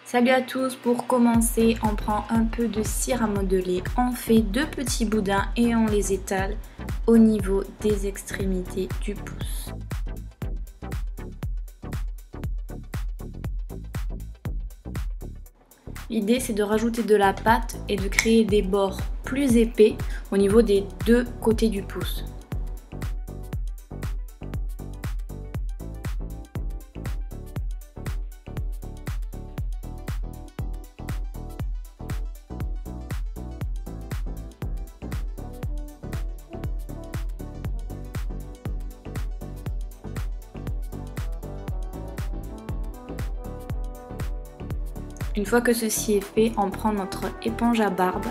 Salut à tous, pour commencer, on prend un peu de cire à modeler, on fait deux petits boudins et on les étale au niveau des extrémités du pouce. L'idée c'est de rajouter de la pâte et de créer des bords plus épais au niveau des deux côtés du pouce. Une fois que ceci est fait, on prend notre éponge à barbe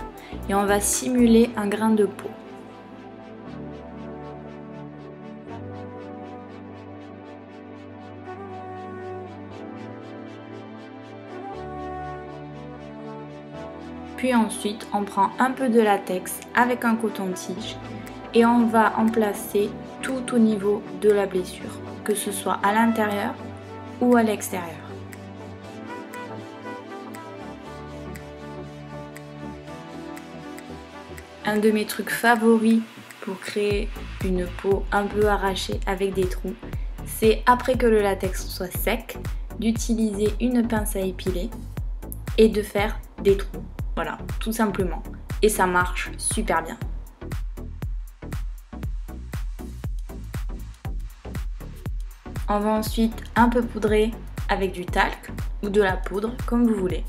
et on va simuler un grain de peau. Puis ensuite, on prend un peu de latex avec un coton-tige et on va en placer tout au niveau de la blessure, que ce soit à l'intérieur ou à l'extérieur. Un de mes trucs favoris pour créer une peau un peu arrachée avec des trous, c'est après que le latex soit sec, d'utiliser une pince à épiler et de faire des trous. Voilà, tout simplement. Et ça marche super bien. On va ensuite un peu poudrer avec du talc ou de la poudre, comme vous voulez.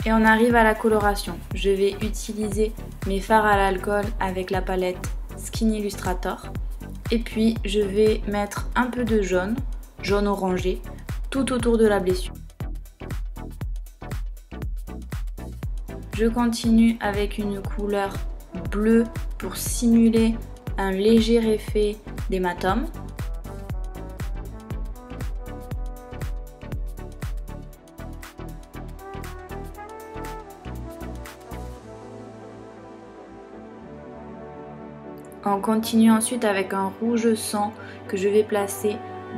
Et on arrive à la coloration. Je vais utiliser mes fards à l'alcool avec la palette Skin Illustrator. Et puis je vais mettre un peu de jaune orangé, tout autour de la blessure. Je continue avec une couleur bleue pour simuler un léger effet d'hématome. On continue ensuite avec un rouge sang que je vais placer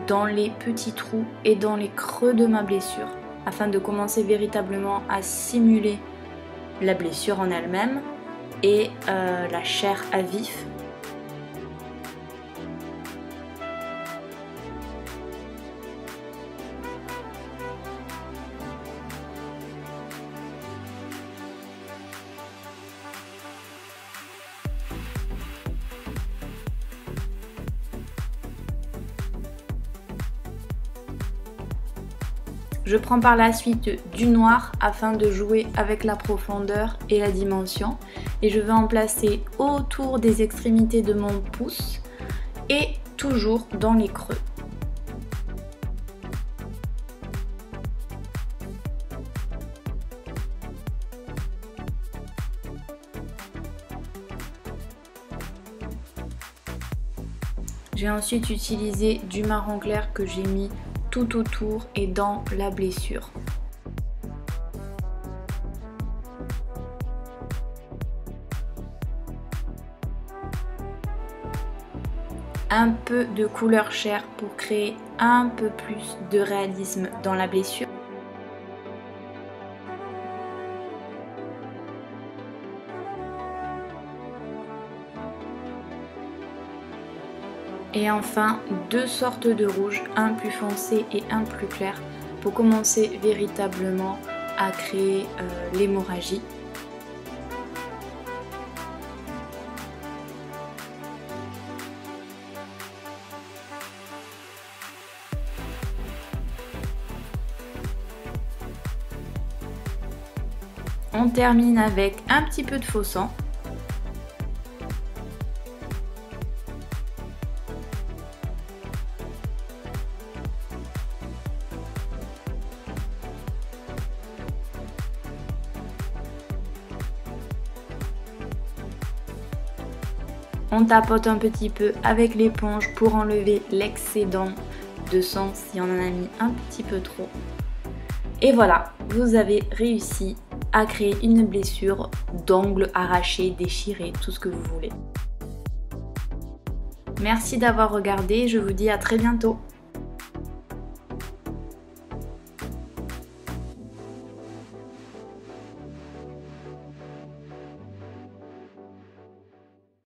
dans les petits trous et dans les creux de ma blessure afin de commencer véritablement à simuler la blessure en elle-même et la chair à vif. Je prends par la suite du noir afin de jouer avec la profondeur et la dimension et je vais en placer autour des extrémités de mon pouce et toujours dans les creux. J'ai ensuite utilisé du marron clair que j'ai mis tout autour et dans la blessure. Un peu de couleur chair pour créer un peu plus de réalisme dans la blessure. Et enfin, deux sortes de rouge, un plus foncé et un plus clair, pour commencer véritablement à créer l'hémorragie. On termine avec un petit peu de faux sang. On tapote un petit peu avec l'éponge pour enlever l'excédent de sang si on en a mis un petit peu trop. Et voilà, vous avez réussi à créer une blessure d'ongle arraché, déchiré, tout ce que vous voulez. Merci d'avoir regardé, je vous dis à très bientôt.